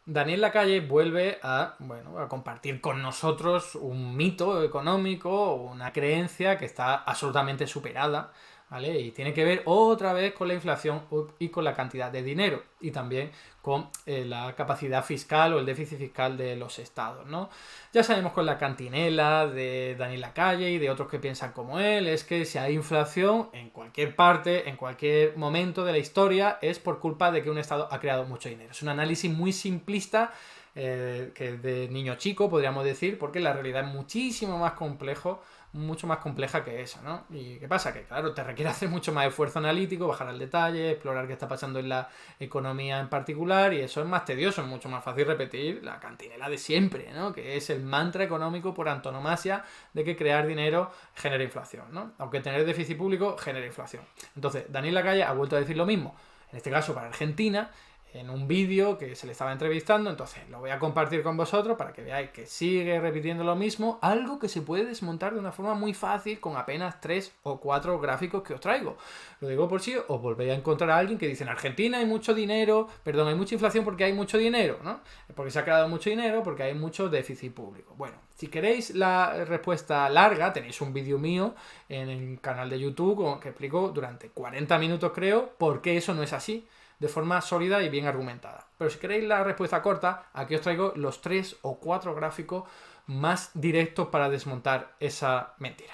Daniel Lacalle vuelve a, bueno, a compartir con nosotros un mito económico, una creencia que está absolutamente superada, ¿vale? Y tiene que ver otra vez con la inflación y con la cantidad de dinero y también con la capacidad fiscal o el déficit fiscal de los estados, ¿no? Ya sabemos con la cantinela de Daniel Lacalle y de otros que piensan como él, es que si hay inflación en cualquier parte, en cualquier momento de la historia, es por culpa de que un estado ha creado mucho dinero. Es un análisis muy simplista, que de niño chico, podríamos decir, porque la realidad es muchísimo más complejo, mucho más compleja que eso, ¿no? ¿Y qué pasa? Que claro, te requiere hacer mucho más esfuerzo analítico, bajar al detalle, explorar qué está pasando en la economía en particular, y eso es más tedioso, es mucho más fácil repetir la cantinela de siempre, ¿no? Que es el mantra económico por antonomasia de que crear dinero genera inflación, ¿no? Aunque tener déficit público genera inflación. Entonces, Daniel Lacalle ha vuelto a decir lo mismo, en este caso para Argentina, en un vídeo que se le estaba entrevistando, entonces lo voy a compartir con vosotros para que veáis que sigue repitiendo lo mismo, algo que se puede desmontar de una forma muy fácil con apenas 3 o 4 gráficos que os traigo. Lo digo por si os volvéis a encontrar a alguien que dice en Argentina hay mucho dinero, perdón, hay mucha inflación porque hay mucho dinero, ¿no? Porque se ha creado mucho dinero, porque hay mucho déficit público. Bueno, si queréis la respuesta larga, tenéis un vídeo mío en el canal de YouTube que explico durante 40 minutos creo por qué eso no es así, de forma sólida y bien argumentada. Pero si queréis la respuesta corta, aquí os traigo los 3 o 4 gráficos más directos para desmontar esa mentira.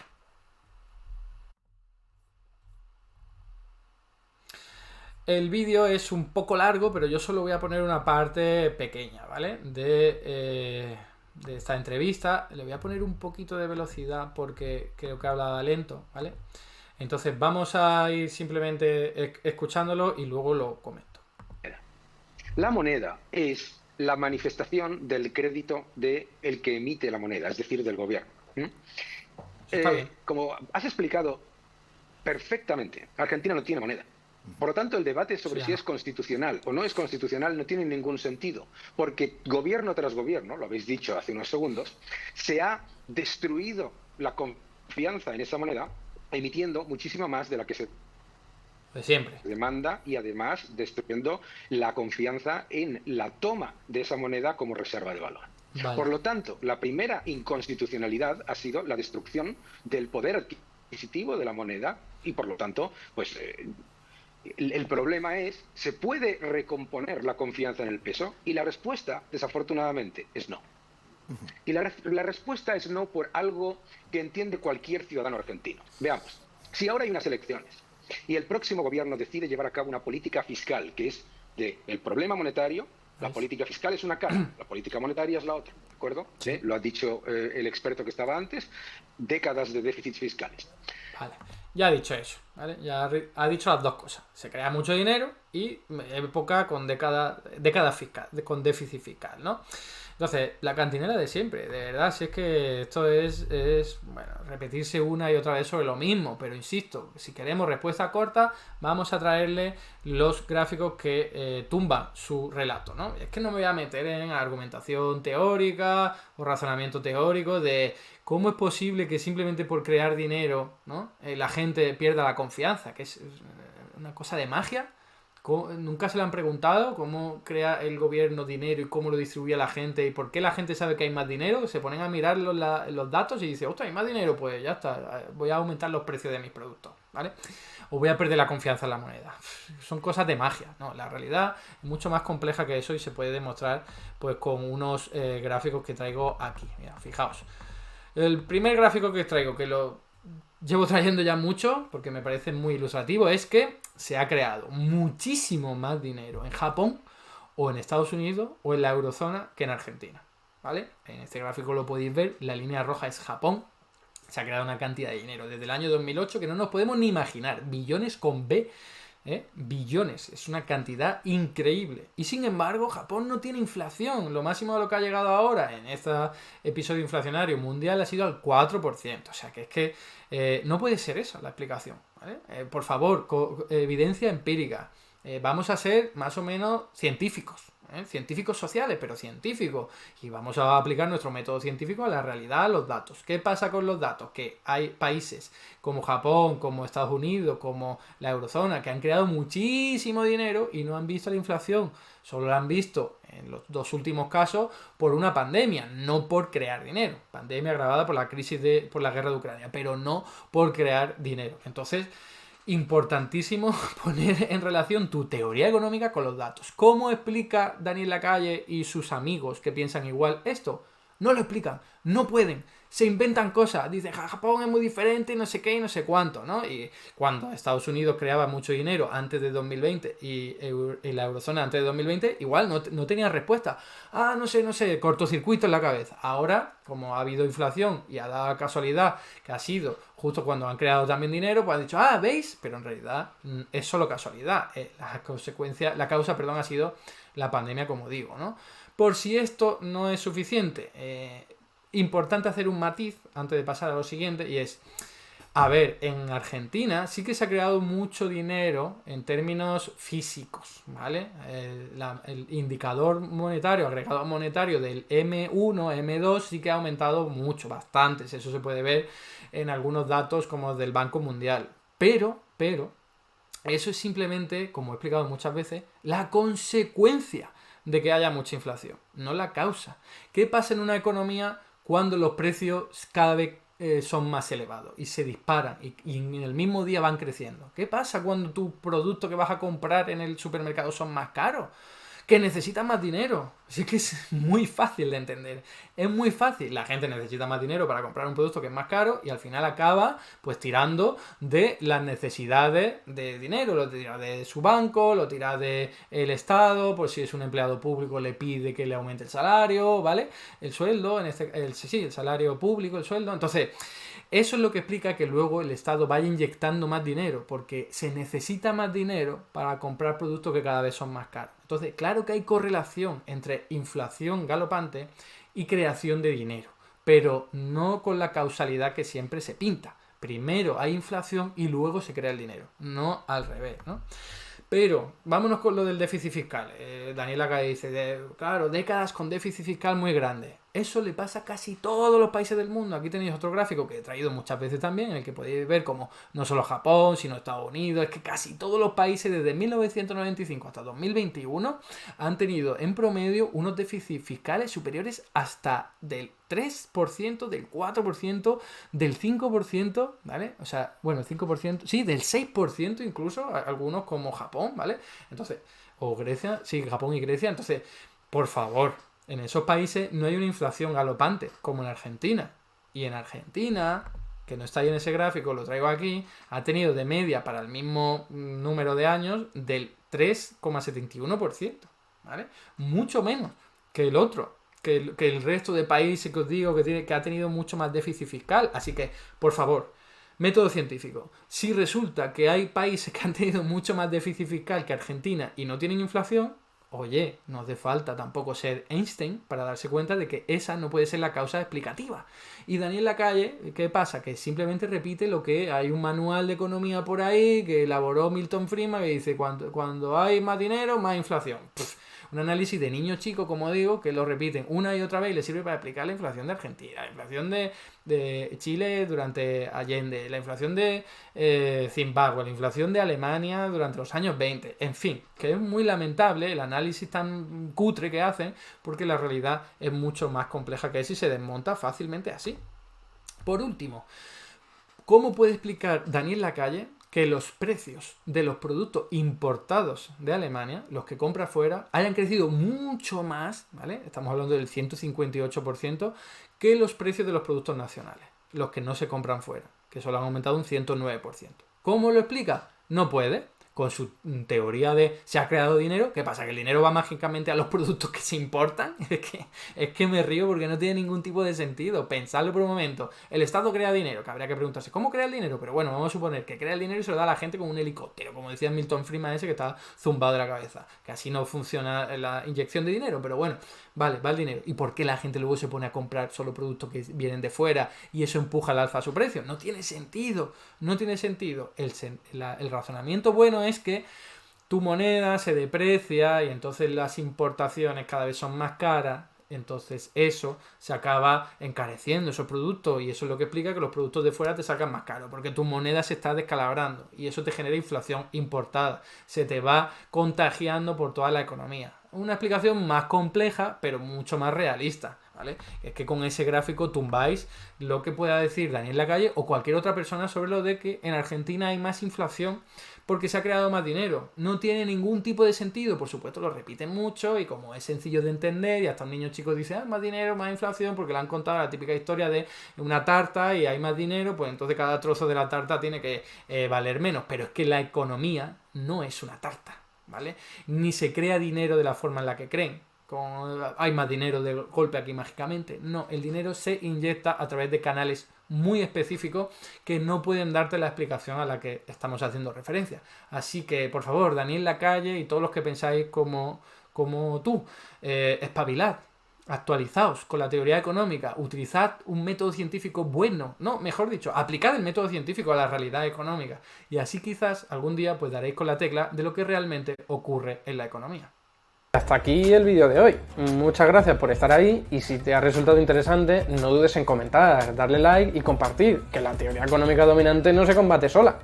El vídeo es un poco largo, pero yo solo voy a poner una parte pequeña, ¿vale? De esta entrevista. Le voy a poner un poquito de velocidad porque creo que habla lento, ¿vale? Entonces vamos a ir simplemente escuchándolo y luego lo comento. La moneda es la manifestación del crédito del que emite la moneda, es decir, del gobierno. Está bien. Como has explicado perfectamente, Argentina no tiene moneda. Por lo tanto, el debate sobre Sí, si es constitucional o no es constitucional no tiene ningún sentido, porque gobierno tras gobierno, lo habéis dicho hace unos segundos, se ha destruido la confianza en esa moneda, emitiendo muchísima más de la que se de siempre. demanda y además destruyendo la confianza en la toma de esa moneda como reserva de valor. Vale. Por lo tanto, la primera inconstitucionalidad ha sido la destrucción del poder adquisitivo de la moneda y por lo tanto, pues el problema es, ¿se puede recomponer la confianza en el peso? Y la respuesta, desafortunadamente, es no. Y la respuesta es no por algo que entiende cualquier ciudadano argentino. Veamos, si ahora hay unas elecciones y el próximo gobierno decide llevar a cabo una política fiscal que es del problema monetario, la política fiscal es una cara, la política monetaria es la otra, ¿de acuerdo? Sí. Lo ha dicho el experto que estaba antes, décadas de déficits fiscales. Vale. Ya ha dicho eso, ¿vale? Ya ha dicho las dos cosas. Se crea mucho dinero y época con décadas fiscal, con déficit fiscal, ¿no? Entonces, la cantinela de siempre, de verdad, si es que esto es, bueno, repetirse una y otra vez sobre lo mismo, pero insisto, si queremos respuesta corta, vamos a traerle los gráficos que tumban su relato, ¿no? Es que no me voy a meter en argumentación teórica o razonamiento teórico de cómo es posible que simplemente por crear dinero, ¿no? La gente pierda la confianza, que es una cosa de magia. Nunca se le han preguntado cómo crea el gobierno dinero y cómo lo distribuye a la gente y por qué la gente sabe que hay más dinero. Se ponen a mirar los datos y dicen, ostras, hay más dinero, pues ya está, voy a aumentar los precios de mis productos, ¿vale? O voy a perder la confianza en la moneda. Son cosas de magia, ¿no? La realidad es mucho más compleja que eso y se puede demostrar pues con unos gráficos que traigo aquí. Mira, fijaos. El primer gráfico que traigo, que lo llevo trayendo ya mucho, porque me parece muy ilustrativo, es que se ha creado muchísimo más dinero en Japón o en Estados Unidos o en la eurozona que en Argentina, ¿vale? En este gráfico lo podéis ver, la línea roja es Japón, se ha creado una cantidad de dinero desde el año 2008 que no nos podemos ni imaginar, billones con B, billones, es una cantidad increíble. Y sin embargo, Japón no tiene inflación. Lo máximo de lo que ha llegado ahora en este episodio inflacionario mundial ha sido al 4%. O sea que es que no puede ser eso la explicación, ¿vale? Por favor, evidencia empírica. Vamos a ser más o menos científicos. científicos sociales, pero científicos, y vamos a aplicar nuestro método científico a la realidad, a los datos. ¿Qué pasa con los datos? Que hay países como Japón, como Estados Unidos, como la eurozona, que han creado muchísimo dinero y no han visto la inflación, solo la han visto en los 2 últimos casos por una pandemia, no por crear dinero. Pandemia agravada por la crisis por la guerra de Ucrania, pero no por crear dinero. Entonces, importantísimo poner en relación tu teoría económica con los datos. ¿Cómo explica Daniel Lacalle y sus amigos que piensan igual esto? No lo explican, no pueden, se inventan cosas, dicen Japón es muy diferente y no sé qué y no sé cuánto, ¿no? Y cuando Estados Unidos creaba mucho dinero antes de 2020 y la eurozona antes de 2020, igual no tenía respuesta. No sé, cortocircuito en la cabeza. Ahora, como ha habido inflación y ha dado casualidad que ha sido justo cuando han creado también dinero, pues han dicho, ¿veis? Pero en realidad es solo casualidad. La causa, ha sido la pandemia, como digo, ¿no? Por si esto no es suficiente, importante hacer un matiz antes de pasar a lo siguiente, y es, a ver, en Argentina sí que se ha creado mucho dinero en términos físicos, ¿vale? El indicador monetario, agregado monetario del M1, M2 sí que ha aumentado mucho, bastante, eso se puede ver en algunos datos como del Banco Mundial. Pero, eso es simplemente, como he explicado muchas veces, la consecuencia de que haya mucha inflación, no la causa. ¿Qué pasa en una economía cuando los precios cada vez son más elevados y se disparan y en el mismo día van creciendo? ¿Qué pasa cuando tus productos que vas a comprar en el supermercado son más caros? Que necesitan más dinero. Así que es muy fácil de entender. Es muy fácil. La gente necesita más dinero para comprar un producto que es más caro y al final acaba pues tirando de las necesidades de dinero. Lo tira de su banco, lo tira del Estado, por si es un empleado público le pide que le aumente el salario, ¿vale? El sueldo, el salario público, el sueldo. Entonces, eso es lo que explica que luego el Estado vaya inyectando más dinero, porque se necesita más dinero para comprar productos que cada vez son más caros. Entonces, claro que hay correlación entre inflación galopante y creación de dinero, pero no con la causalidad que siempre se pinta. Primero hay inflación y luego se crea el dinero, no al revés, ¿no? Pero vámonos con lo del déficit fiscal. Daniel Lacalle dice, claro, décadas con déficit fiscal muy grande. Eso le pasa a casi todos los países del mundo. Aquí tenéis otro gráfico que he traído muchas veces también, en el que podéis ver como no solo Japón, sino Estados Unidos, es que casi todos los países desde 1995 hasta 2021 han tenido en promedio unos déficits fiscales superiores hasta del 3%, del 4%, del 5%, ¿vale? O sea, bueno, el 5%, sí, del 6% incluso, algunos como Japón, ¿vale? Entonces, o Grecia, sí, Japón y Grecia, entonces, por favor, en esos países no hay una inflación galopante, como en Argentina. Y en Argentina, que no está ahí en ese gráfico, lo traigo aquí, ha tenido de media para el mismo número de años del 3,71%, ¿vale? Mucho menos que el otro, que el resto de países que os digo que ha tenido mucho más déficit fiscal. Así que, por favor, método científico. Si resulta que hay países que han tenido mucho más déficit fiscal que Argentina y no tienen inflación, oye, no hace falta tampoco ser Einstein para darse cuenta de que esa no puede ser la causa explicativa. Y Daniel Lacalle, ¿qué pasa? Que simplemente repite lo que hay un manual de economía por ahí que elaboró Milton Friedman que dice cuando hay más dinero, más inflación. Un análisis de niño chico, como digo, que lo repiten una y otra vez y le sirve para explicar la inflación de Argentina, la inflación de Chile durante Allende, la inflación de Zimbabue, la inflación de Alemania durante los años 20. En fin, que es muy lamentable el análisis tan cutre que hacen, porque la realidad es mucho más compleja que eso y se desmonta fácilmente así. Por último, ¿cómo puede explicar Daniel Lacalle que los precios de los productos importados de Alemania, los que compra fuera, hayan crecido mucho más, ¿vale? Estamos hablando del 158%, que los precios de los productos nacionales, los que no se compran fuera, que solo han aumentado un 109%? ¿Cómo lo explica? No puede. Con su teoría de se ha creado dinero. ¿Qué pasa? ¿Que el dinero va mágicamente a los productos que se importan? Es que me río porque no tiene ningún tipo de sentido. Pensadlo por un momento. El Estado crea dinero, que habría que preguntarse ¿cómo crea el dinero? Pero bueno, vamos a suponer que crea el dinero y se lo da a la gente con un helicóptero, como decía Milton Friedman ese que está zumbado de la cabeza, que así no funciona la inyección de dinero. Pero bueno, vale, va el dinero. ¿Y por qué la gente luego se pone a comprar solo productos que vienen de fuera y eso empuja al alza a su precio? No tiene sentido. No tiene sentido. El razonamiento bueno es que tu moneda se deprecia y entonces las importaciones cada vez son más caras. Entonces eso se acaba encareciendo esos productos y eso es lo que explica que los productos de fuera te sacan más caro porque tu moneda se está descalabrando y eso te genera inflación importada, se te va contagiando por toda la economía. Una explicación más compleja pero mucho más realista, ¿vale? Es que con ese gráfico tumbáis lo que pueda decir Daniel Lacalle o cualquier otra persona sobre lo de que en Argentina hay más inflación porque se ha creado más dinero. No tiene ningún tipo de sentido, por supuesto lo repiten mucho y como es sencillo de entender y hasta un niño chico dice más dinero, más inflación porque le han contado la típica historia de una tarta y hay más dinero, pues entonces cada trozo de la tarta tiene que valer menos, pero es que la economía no es una tarta, ¿vale? Ni se crea dinero de la forma en la que creen. Hay más dinero de golpe aquí mágicamente. No, el dinero se inyecta a través de canales muy específicos que no pueden darte la explicación a la que estamos haciendo referencia. Así que, por favor, Daniel Lacalle y todos los que pensáis como tú, espabilad, actualizaos con la teoría económica, utilizad un método científico bueno, no, mejor dicho, aplicad el método científico a la realidad económica y así quizás algún día pues daréis con la tecla de lo que realmente ocurre en la economía. Hasta aquí el vídeo de hoy. Muchas gracias por estar ahí y si te ha resultado interesante no dudes en comentar, darle like y compartir, que la teoría económica dominante no se combate sola.